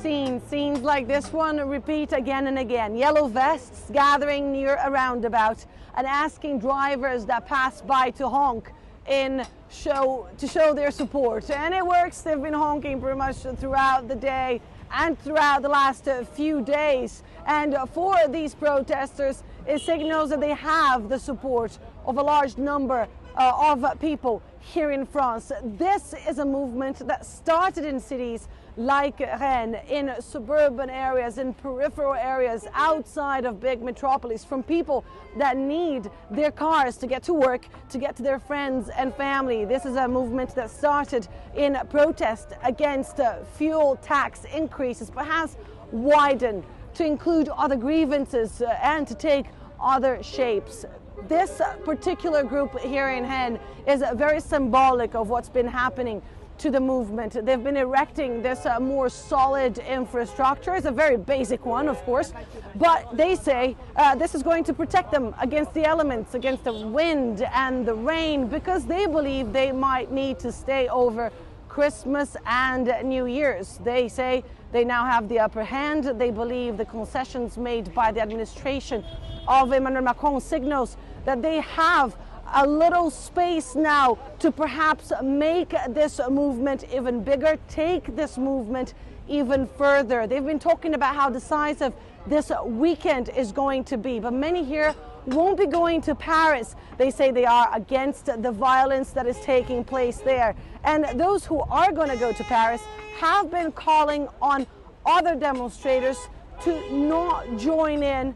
Scenes like this one repeat again and again. Yellow vests gathering near a roundabout and asking drivers that pass by to honk to show their support. And it works. They've been honking pretty much throughout the day and throughout the last few days. And for these protesters, it signals that they have the support of a large number of people here in France. This is a movement that started in cities like Rennes, in suburban areas, in peripheral areas outside of big metropolis, from people that need their cars to get to work, to get to their friends and family. This is a movement that started in protest against fuel tax increases, but has widened to include other grievances and to take other shapes. This particular group here in Rennes is very symbolic of what's been happening to the movement. They've been erecting this more solid infrastructure. It's a very basic one, of course, but they say this is going to protect them against the elements, against the wind and the rain, because they believe they might need to stay over Christmas and New Year's. They say they now have the upper hand. They believe the concessions made by the administration of Emmanuel Macron signals that they have a little space now to perhaps make this movement even bigger, take this movement even further. They've been talking about how decisive this weekend is going to be, but many here won't be going to Paris. They say they are against the violence that is taking place there. And those who are going to go to Paris have been calling on other demonstrators to not join in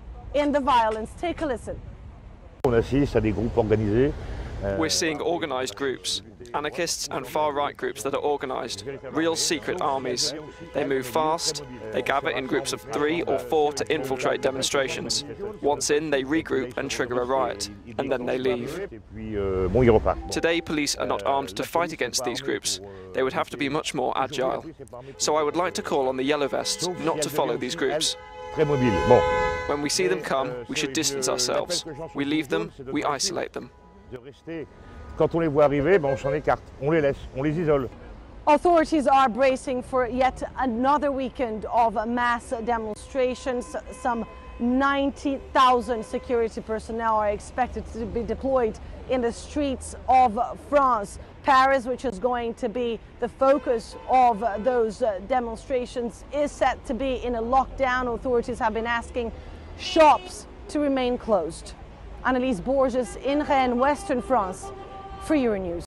the violence. Take a listen. We're seeing organised groups, anarchists and far-right groups that are organised, real secret armies. They move fast, they gather in groups of 3 or 4 to infiltrate demonstrations. Once in, they regroup and trigger a riot, and then they leave. Today, police are not armed to fight against these groups. They would have to be much more agile. So I would like to call on the Yellow Vests not to follow these groups. When we see them come, we should distance ourselves. We leave them, we isolate them. Authorities are bracing for yet another weekend of mass demonstrations. Some 90,000 security personnel are expected to be deployed in the streets of France. Paris, which is going to be the focus of those demonstrations, is set to be in a lockdown. Authorities have been asking shops to remain closed. Anelise Borges in Rennes, Western France, for Euronews.